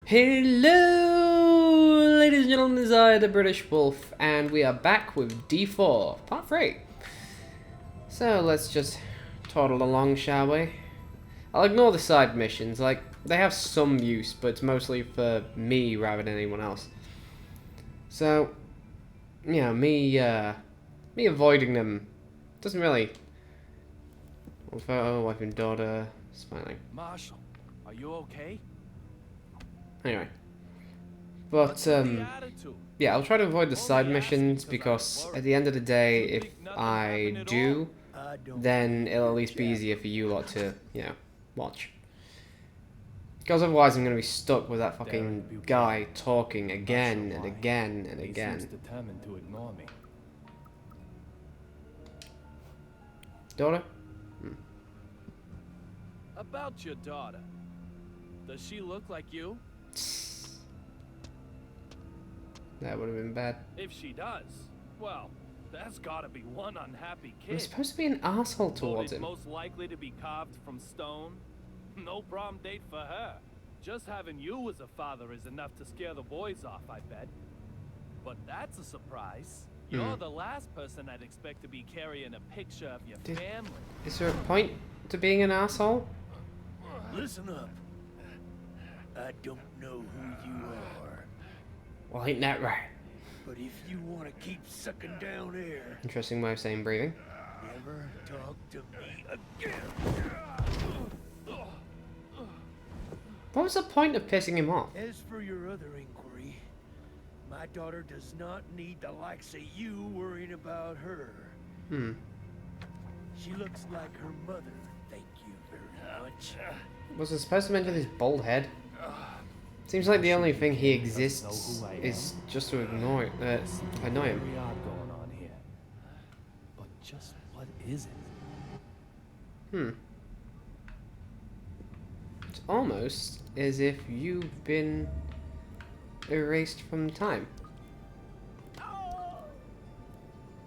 Hello, ladies and gentlemen, this is I, the British Wolf, and we are back with D4, part 3. So let's just toddle along, shall we? I'll ignore the side missions, like, they have some use, but it's mostly for me rather than anyone else. So, you know, me avoiding them doesn't really... Oh, wife and daughter, smiling. Marshall, are you okay? Anyway. But, yeah, I'll try to avoid the side missions because at the end of the day, if I do, then it'll at least be easier for you lot to, you know, watch. Because otherwise I'm going to be stuck with that fucking guy talking again and again and again. He seems determined to ignore me. Daughter? About your daughter. Does she look like you? That would have been bad. If she does, well, that's gotta be one unhappy I'm kid. supposed to be an asshole towards Voted him. most likely to be carved from stone. No prom date for her. Just having you as a father is enough to scare the boys off, I bet. But that's a surprise. You're the last person I'd expect to be carrying a picture of your family. Is there a point to being an asshole? Listen up. I don't know who you are, Well, ain't that right? but if you want to keep sucking down air, Interesting way of saying breathing. never talk to me again. What was the point of pissing him off? As for your other inquiry, my daughter does not need the likes of you worrying about her. She looks like her mother, thank you very much. Was it supposed to mention his bald head? Seems like the only thing he exists is just to ignore it, annoy him. Very odd going on here. But just what is it? It's almost as if you've been erased from time.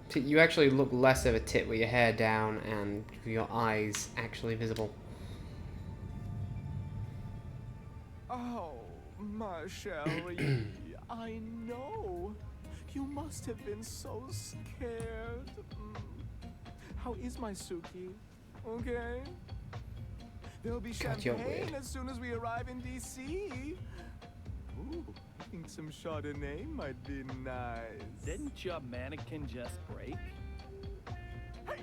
See, you actually look less of a tit with your hair down and your eyes actually visible. Oh, Marshall, I know. You must have been so scared. How is my Suki? Okay? There'll be God, you're champagne weird. as soon as we arrive in DC. Ooh, I think some Chardonnay might be nice. Didn't your mannequin just break? Hey,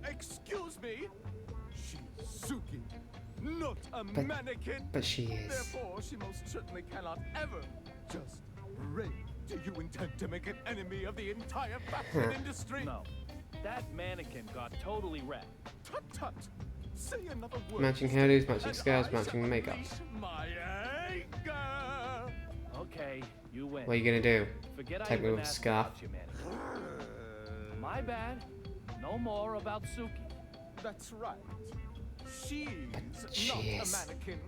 excuse me. She's Suki, not a But- mannequin. But she is. Therefore, she most certainly cannot ever just break. Do you intend to make an enemy of the entire fashion industry? No. That mannequin got totally wrecked. Tut tut. Say another word. Matching hairdos, matching and scars, I matching shall makeup. release my anger. Okay, you win. What are you gonna do? Forget Take I me even with a asked scarf? about your mannequin. My bad. No more about Suki. That's right. She's she not is. a mannequin.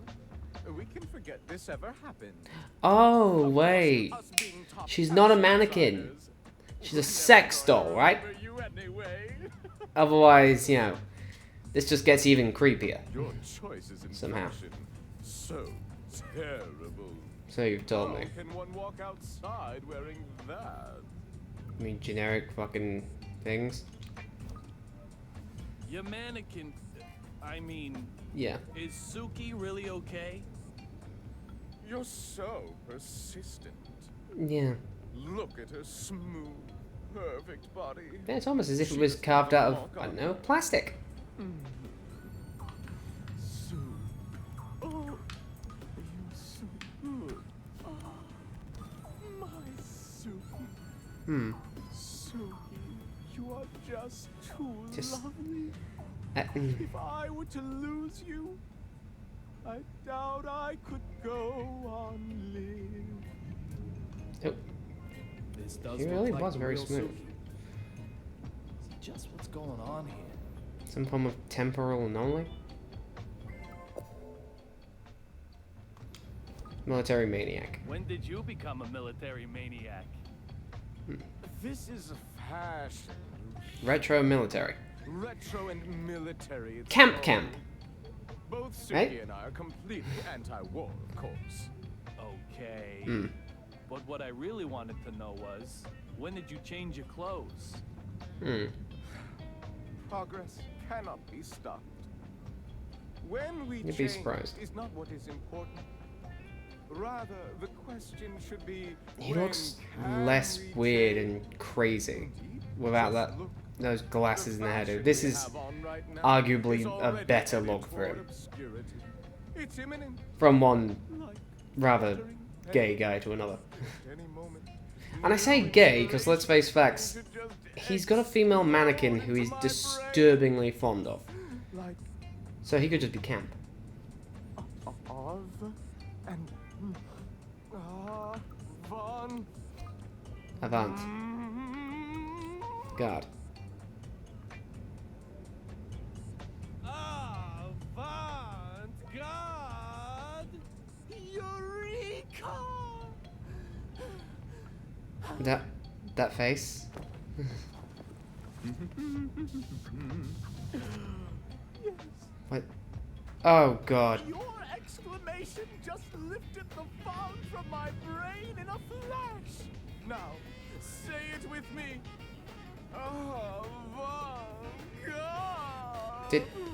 We can forget this ever happened. Oh, Of course, wait. us being top She's not a fashion mannequin. designers, She's a we're sex never doll, gonna right? remember you anyway. Otherwise, you know, this just gets even creepier. Your choices in Somehow. fashion so terrible. So you've told How me. can one walk outside wearing that? I mean, generic fucking things. Your mannequin. I mean, Yeah. is Suki really okay? You're so persistent. Yeah. Look at her smooth, perfect body. Yeah, it's almost as if it was carved out of, I don't know, plastic. Sue. Oh, you're so good. Oh, my Suki. Suki, you are just too Just- lovely. If I were to lose you, I doubt I could go on living. Oh, This does He look really like was the very real smooth. Suki. See just what's going on here. some form of temporal anomaly? Military maniac. When did you become a military maniac? This is a fashion. Retro military. Retro and military. it's Camp all- camp. Both Suki Right? and I are completely anti-war, of course. Hmm. But what I really wanted to know was, when did you change your clothes? Hmm. Progress cannot be stopped. When we You'd be change surprised. is not what is important. Rather, the question should be, He when looks can less we weird change? and crazy Indeed, without just that look. those glasses in the head. fashion This we is have on right now arguably is a already better headed look for toward him obscurity. It's imminent, from one like rather fluttering gay petals guy to another. at any moment. And I say New gay because let's face inspiration facts, should just he's got a female mannequin who he's explode into my disturbingly fond of. brain. Like So he could just be camp. of and von Avant. God. Avant-garde! Eureka! That face. Yes. What? Oh God. Your exclamation just lifted the fog from my brain in a flash. Now, say it with me.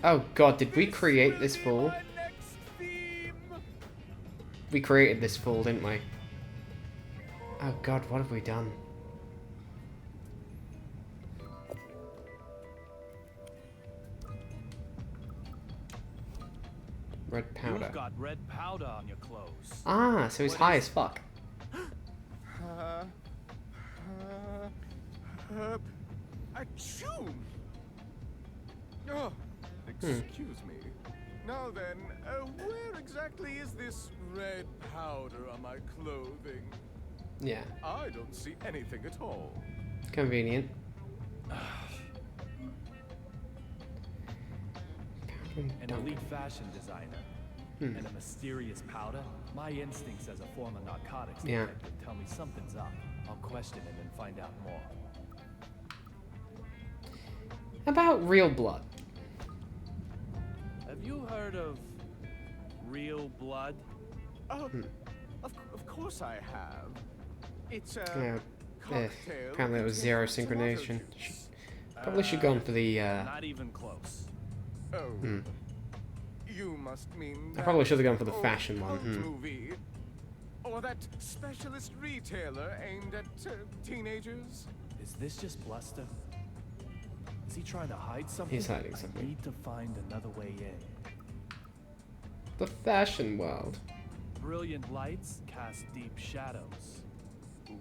Oh God, did we create this fool? My next theme. We created this fool, didn't we? Oh God, what have we done? Red powder. You've got red powder on your clothes. Ah, so he's What high is as fuck. Herb. Achoo! Oh, excuse me. Now then, where exactly is this red powder on my clothing? Yeah, I don't see anything at all. convenient. An elite fashion designer and a mysterious powder. My instincts as a former narcotics Yeah. detective tell me something's up. I'll question it and find out more. About real blood. Have you heard of real blood? Oh, of course I have. It's a Yeah. cocktail. Apparently it was containing zero tomato synchronization. juice. Probably should go on for the. Not even close. Oh. You must mean I probably that should have gone for the old fashion one. cult movie. Or that specialist retailer aimed at teenagers. Is this just bluster? Is he trying to hide something? He's hiding I something. need to find another way in. The fashion world. Brilliant lights cast deep shadows.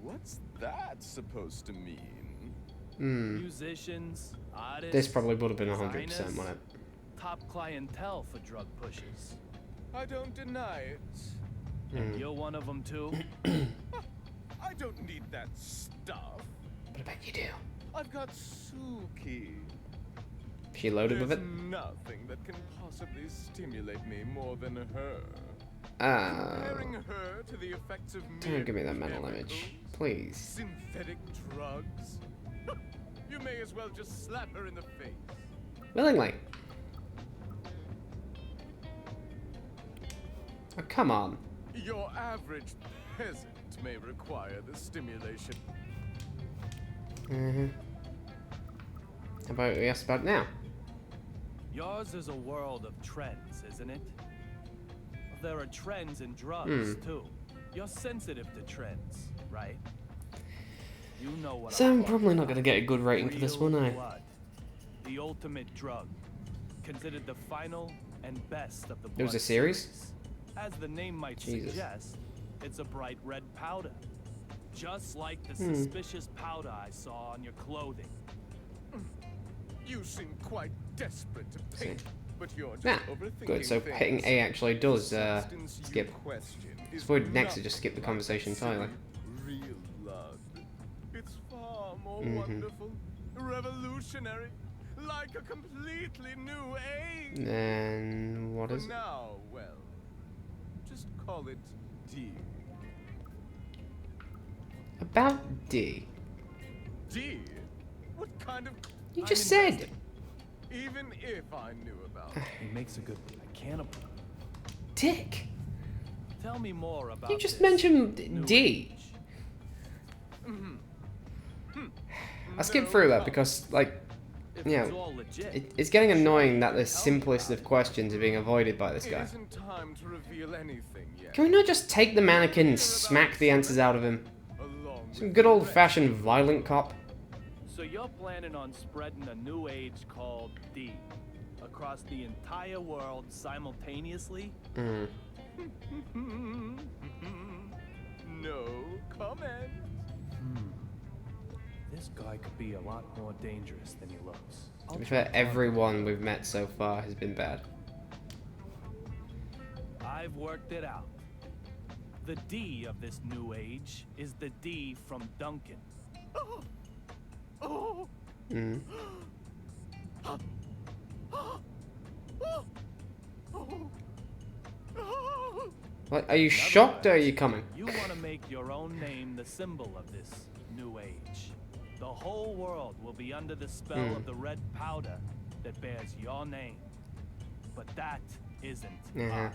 What's that supposed to mean? Musicians, artists. This probably would have been 100%, designers, wouldn't it? Top clientele for drug pushers. I don't deny it. And you're one of them too? I don't need that stuff. But I bet you do. I've got Suki. She loaded with There's it? nothing that can possibly stimulate me more than her. Ah. Comparing her to the effects of Don't give me that mere mental image. chemicals, Please. synthetic drugs. You may as well just slap her in the face. Willingly. Oh, come on. Your average peasant may require the stimulation. How about we ask about it now? Yours is a world of trends, isn't it? There are trends in drugs, too. You're sensitive to trends, right? You know what So I'm talking probably not about. going to get a good rating for this one, Real eh? blood. The ultimate drug. Considered the final and best of the blood It was a series? As the name might Jesus. suggest, it's a bright red powder. Just like the suspicious powder I saw on your clothing. You seem quite desperate to paint, but you're just Nah, overthinking good. So things. hitting A actually does The substance you skip. question is Avoid next to not just skip the like conversation silly entirely. Real blood. It's far more wonderful, revolutionary, like a completely new age. Then what For is it? now, well, just call it D. About D. D? What kind of... You just said. Even if I knew about it. He makes a good cannibal. Dick. Tell me more about You just this mentioned new D. age. I skipped through that because, like, If yeah, it's all legit, it's getting annoying that the simplest of questions are being avoided by this It guy. isn't time to reveal anything yet. Can we not just take the mannequin and smack the answers out of him? Along Some with good the old-fashioned violent cop. so you're planning on spreading a new age called D across the entire world simultaneously? Hmm. rest. No comment. This guy could be a lot more dangerous than he looks. To be fair, everyone we've met so far has been bad. I've worked it out. The D of this new age is the D from Duncan. Oh, Hmm. What, are you shocked or are you coming? You want to make your own name the symbol of this new age. The whole world will be under the spell of the red powder that bears your name. But that isn't art.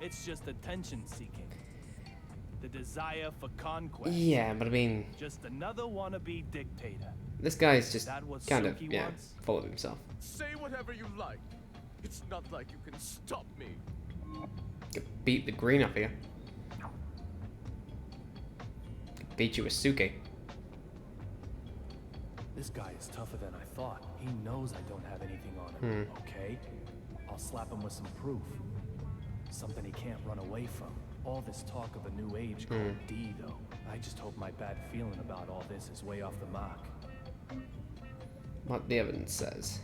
It's just attention seeking. The desire for conquest. Yeah, but I mean, Just another wannabe dictator. this guy's just That what kind of, Suki yeah, wants? full of himself. say whatever you like. It's not like you can stop me. Could beat the green up here. Could beat you with Suki. This guy is tougher than I thought. He knows I don't have anything on him, okay? I'll slap him with some proof. Something he can't run away from. All this talk of a new age called D, though. I just hope my bad feeling about all this is way off the mark. What the evidence says.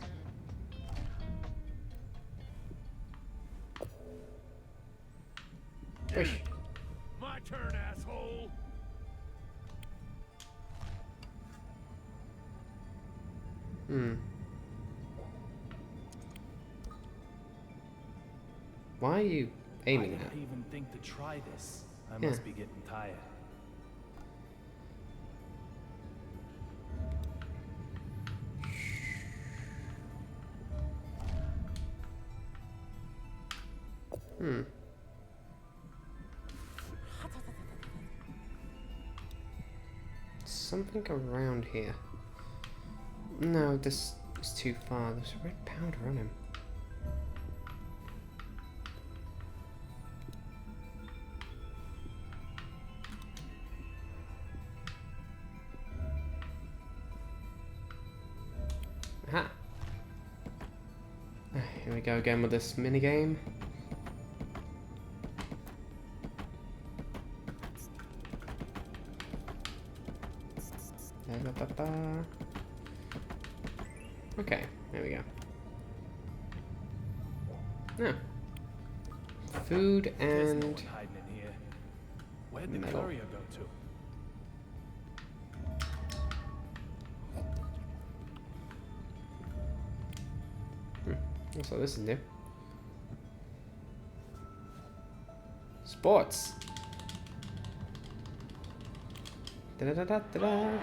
Push. My turn, asshole. Why are you Why aiming did at? I even think to try this? I Yeah. must be getting tired. Something around here. No, this is too far. There's a red powder on him. Aha. Here we go again with this minigame. Okay, there we go. Yeah. Food There's no and one hiding in here. Where'd the metal. courier go to? so this is new. Sports. Da-da-da-da-da-da. Boston,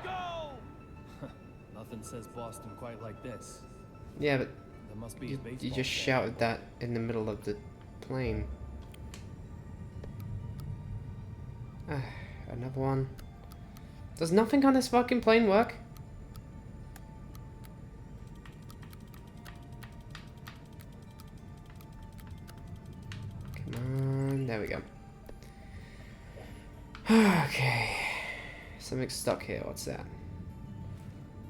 go! Nothing says Boston quite like this. Yeah, but There must be a you baseball just fan. shouted that in the middle of the plane. Another one. Does nothing on this fucking plane work? Come on, there we go. Okay. Something's stuck here, what's that?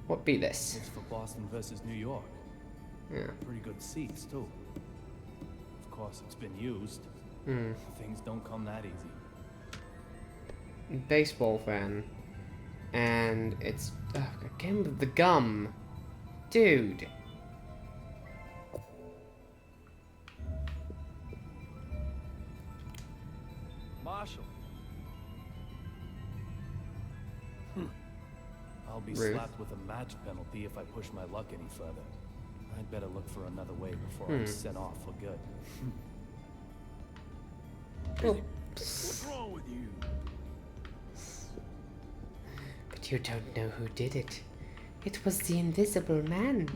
What be this? It's for Boston versus New York. Yeah. Pretty good seats, too. Of course, it's been used. Hmm. Things don't come that easy. Baseball fan. And it's again with the gum. Dude. Marshall. I'll be Rude. slapped with a match penalty if I push my luck any further. I'd better look for another way before I'm sent off for good. What's wrong with you? But you don't know who did it. It was the Invisible Man.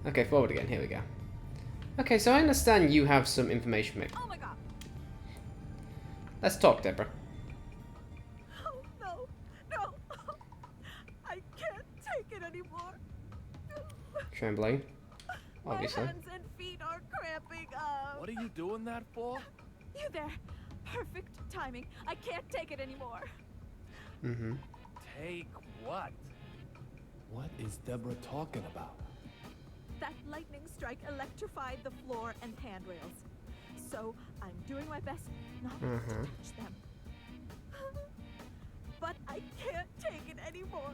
Okay, forward again. Here we go. Okay, so I understand you have some information for me. Oh my god. Let's talk, Deborah. Oh, no, no. I can't take it anymore. Trembling, obviously. My hands and feet are cramping up. What are you doing that for? You there. Perfect timing. I can't take it anymore. Mm-hmm. Take what? What is Deborah talking about? That lightning strike electrified the floor and handrails. So I'm doing my best not to touch them. But I can't take it anymore.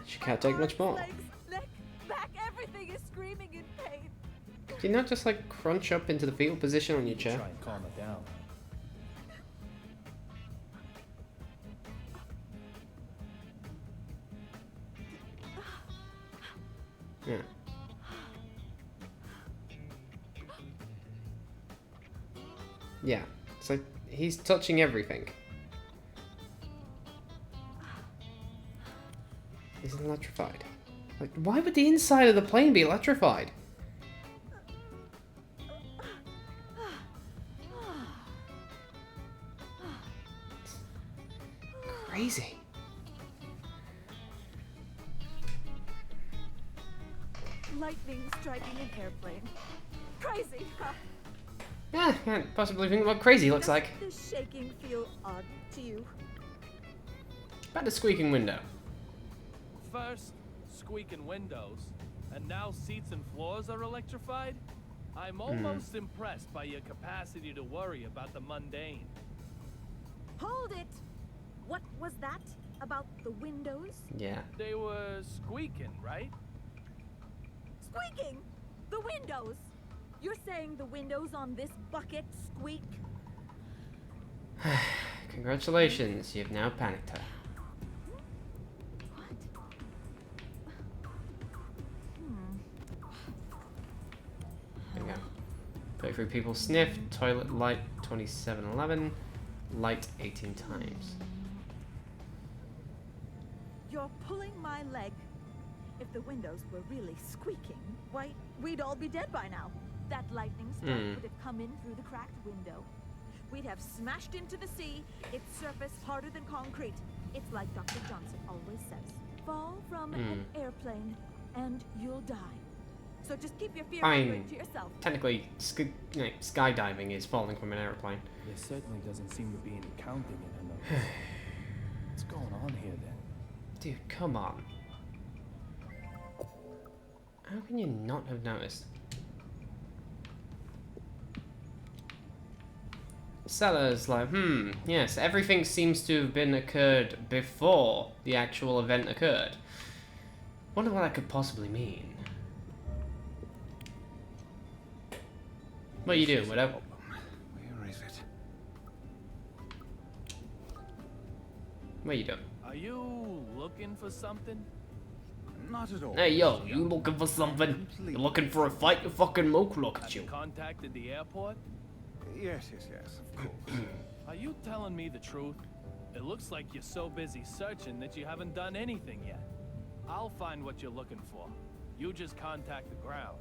She can't take much more. Legs, neck, back, everything is screaming in pain. Can you not just like crunch up into the fetal position on your chair? Try and calm it down. Yeah. Yeah. It's like he's touching everything. He's electrified. Like, why would the inside of the plane be electrified? Crazy. Lightning striking an airplane. Crazy, huh? Yeah, can't possibly think what crazy looks like. Does the shaking feel odd to you? About the squeaking window. First, squeaking windows, and now seats and floors are electrified? I'm almost impressed by your capacity to worry about the mundane. Hold it! What was that about the windows? Yeah. They were squeaking, right? Squeaking! The windows! You're saying the windows on this bucket squeak? Congratulations, you've now panicked her. What? There we go. 33 people sniffed, toilet light 2711, light 18 times. You're pulling my leg. If the windows were really squeaking, why, we'd all be dead by now. That lightning strike would have come in through the cracked window. We'd have smashed into the sea, its surface harder than concrete. It's like Dr. Johnson always says. Fall from an airplane, and you'll die. So just keep your fear to yourself. Technically, skydiving is falling from an airplane. There certainly doesn't seem to be any counting in her notes. What's going on here then? Dude, come on. How can you not have noticed? Sellers like, yes, everything seems to have been occurred before the actual event occurred. Wonder what that could possibly mean. What you do, whatever. Where is it? What you doing? Are you looking for something? Not at all. Hey yo, you looking for something? You looking for a fight? You fucking moke, look at Have you. you contacted the airport? Yes, of course. Are you telling me the truth? It looks like you're so busy searching that you haven't done anything yet. I'll find what you're looking for. You just contact the ground.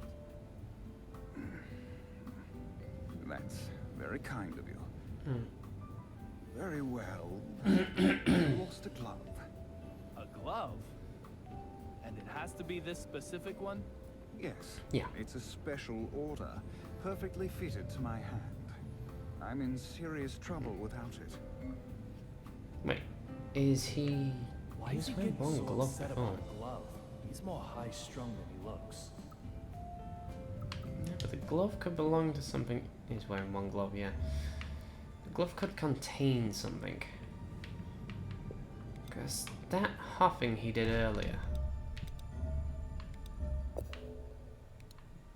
That's very kind of you. Very well. Lost a glove. A glove? And it has to be this specific one? Yes. Yeah. It's a special order, perfectly fitted to my hand. I'm in serious trouble without it. Wait, is he... Why He is was he wearing getting one so glove upset before. about a glove? He's more high-strung than he looks. Yeah, but the glove could belong to something. He's wearing one glove, yeah. The glove could contain something. Because that huffing he did earlier.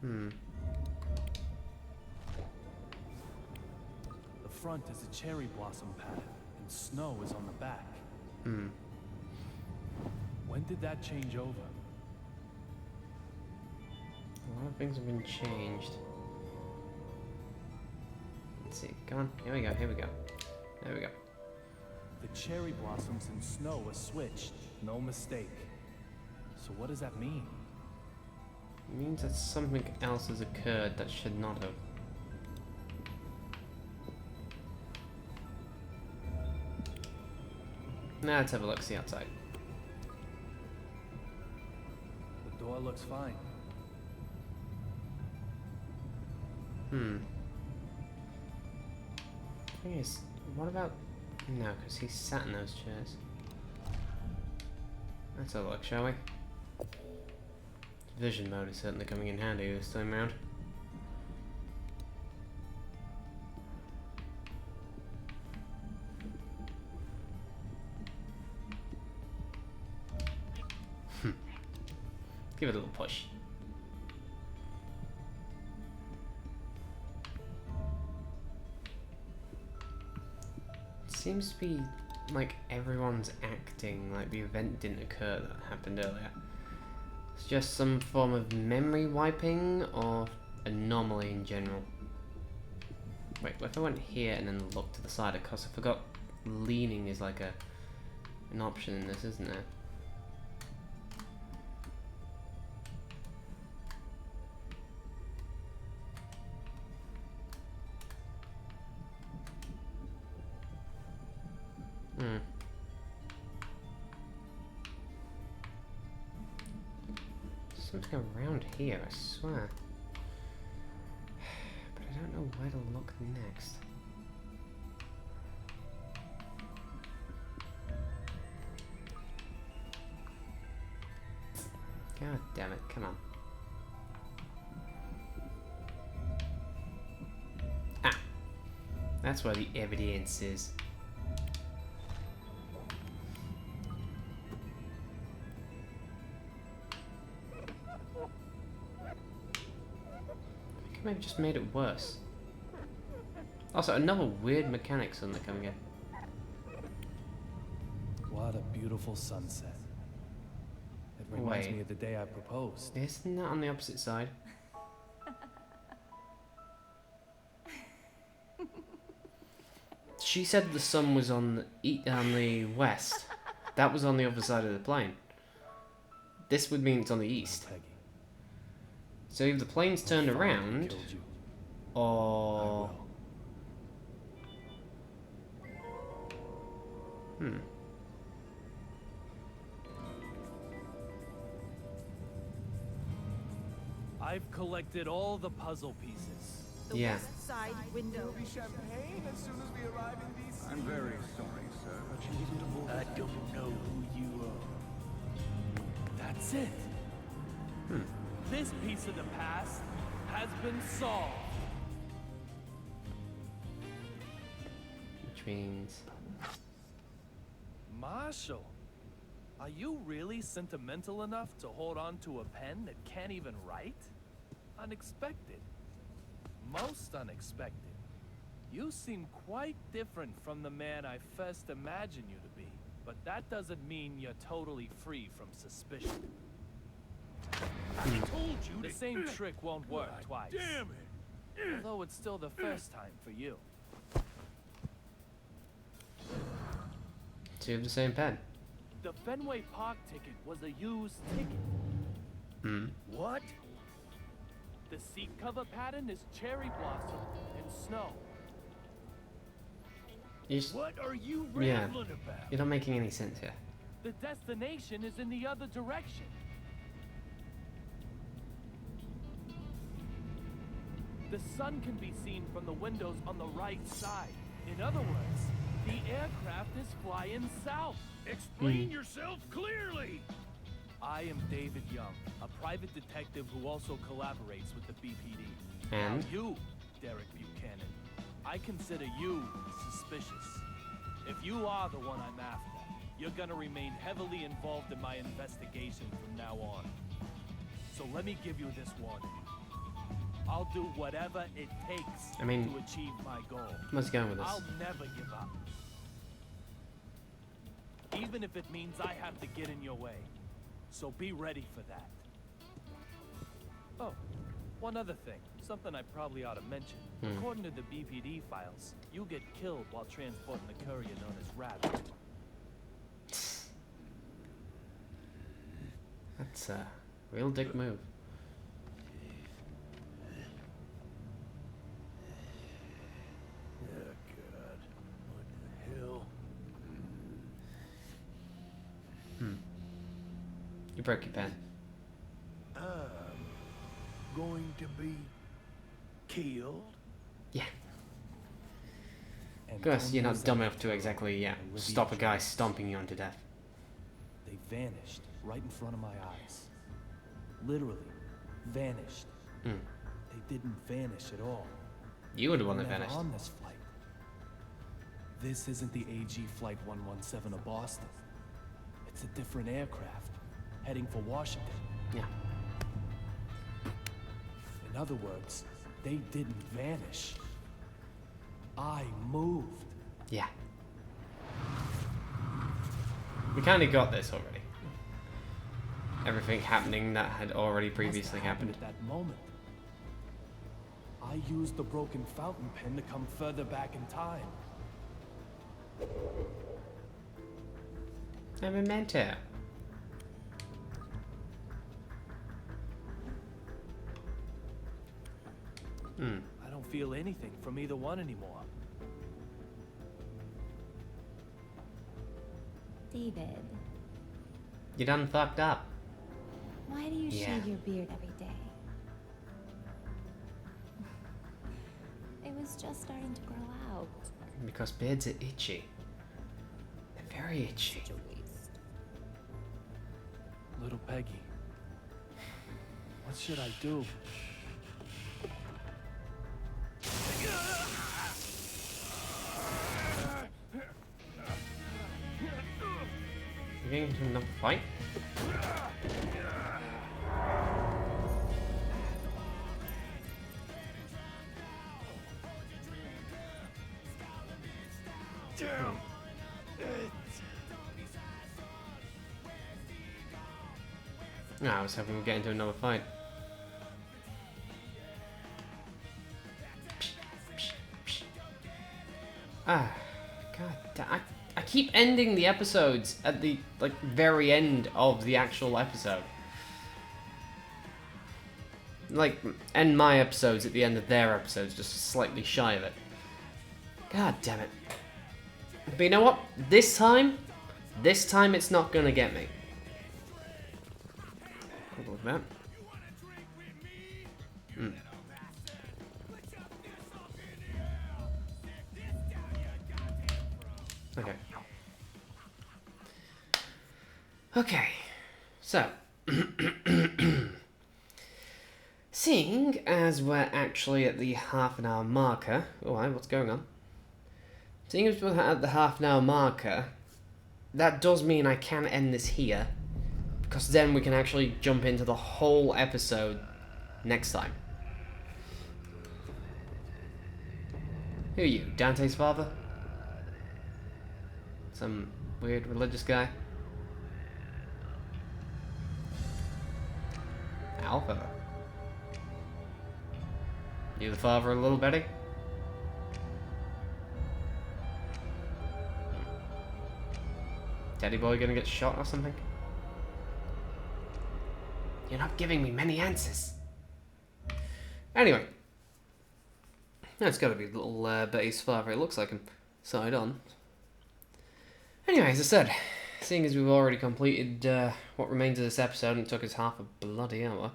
The front is a cherry blossom pattern, and snow is on the back. When did that change over? A lot of things have been changed. Let's see. Come on. Here we go. Here we go. There we go. The cherry blossoms and snow are switched. No mistake. So what does that mean? It means that something else has occurred that should not have. Now let's have a look, see outside. The door looks fine. Thing is, what about... No, because he sat in those chairs. Let's have a look, shall we? Vision mode is certainly coming in handy this time round. Give it a little push. Seems to be like everyone's acting like the event didn't occur that happened earlier. It's just some form of memory wiping or anomaly in general. Wait, what if I went here and then looked to the side? Of course, I forgot leaning is like an option in this, isn't there? Something around here, I swear. But I don't know where to look next. God damn it, come on. Ah! That's where the evidence is. Maybe just made it worse. Also, another weird mechanic suddenly coming in. What a beautiful sunset. It reminds Wait. me of the day I proposed. Isn't that on the opposite side? She said the sun was on the west. That was on the other side of the plane. This would mean it's on the east. Peggy. So either the plane's turned around, Killed you. or... I've collected all the puzzle pieces. The Yeah. west side window. Be champagne as soon as we arrive in DC. I'm very sorry, sir. I don't know who you are. That's it. This piece of the past has been solved. Which means... Marshall, are you really sentimental enough to hold on to a pen that can't even write? Unexpected. Most unexpected. You seem quite different from the man I first imagined you to be. But that doesn't mean you're totally free from suspicion. I told you The to... same trick won't work twice. Damn it! Although it's still the first time for you. Two of the same pen. The Fenway Park ticket was a used ticket. What? The seat cover pattern is cherry blossom and snow. You just, What are you Yeah. rambling about? you're not making any sense here. The destination is in the other direction. The sun can be seen from the windows on the right side. In other words, the aircraft is flying south. Explain yourself clearly! I am David Young, a private detective who also collaborates with the BPD. And? Now you, Derek Buchanan, I consider you suspicious. If you are the one I'm after, you're gonna remain heavily involved in my investigation from now on. So let me give you this warning. I'll do whatever it takes I mean, to achieve my goal. where's he going with this? I'll never give up. Even if it means I have to get in your way. So be ready for that. Oh, one other thing. Something I probably ought to mention. According to the BPD files, you get killed while transporting the courier known as Rabbit. That's a real dick move. Oh, God. What the hell? You broke your pen. Going to be killed? Yeah. And Of course, you're not Tony's dumb and enough to exactly, yeah, Olivia stop a guy Jones. stomping you onto death. They vanished right in front of my eyes. Literally, vanished. Hmm. They didn't vanish at all. You were the one They that were never vanished. on this flight. This isn't the AG Flight 117 of Boston. It's a different aircraft, heading for Washington. Yeah. In other words, they didn't vanish. I moved. Yeah. We kind of got this already. Everything happening that had already previously Must have happened. at that moment. I used the broken fountain pen to come further back in time. A memento. Hmm. I don't feel anything from either one anymore. David, You done fucked up. why do you Yeah. shave your beard every day? It was just starting to grow out. Because beards are itchy. They're very itchy. Such a waste. Little Peggy. What should I do? You getting into another fight? No, I was hoping we'd get into another fight. Ah, god, I keep ending the episodes at the very end of the actual episode. Like, end my episodes at the end of their episodes, just slightly shy of it. God damn it. But you know what? This time it's not gonna get me. Quick look at that. Hmm. Okay. Okay. So. Seeing as we're actually at the half-an-hour marker... Oh, what's going on? Seeing as we're at the half-an-hour marker, that does mean I can end this here, because then we can actually jump into the whole episode next time. Who are you, Dante's father? Some weird religious guy? Alpha. You the father of little Betty? Teddy boy gonna get shot or something? You're not giving me many answers. Anyway. That's gotta be little Betty's father. It looks like him. Side on. Anyway, as I said, seeing as we've already completed what remains of this episode and it took us half a bloody hour,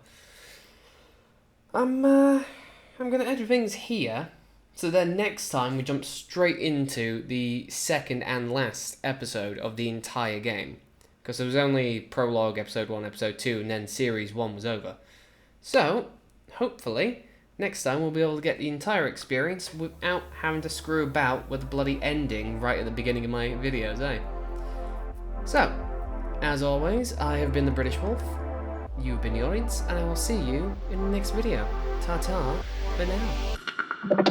I'm gonna end things here, so then next time we jump straight into the second and last episode of the entire game. Because there was only prologue, episode 1, episode 2, and then series 1 was over. So, hopefully, next time we'll be able to get the entire experience without having to screw about with the bloody ending right at the beginning of my videos, eh? So, as always, I have been the British Wolf, you've been the audience, and I will see you in the next video. Ta-ta for now.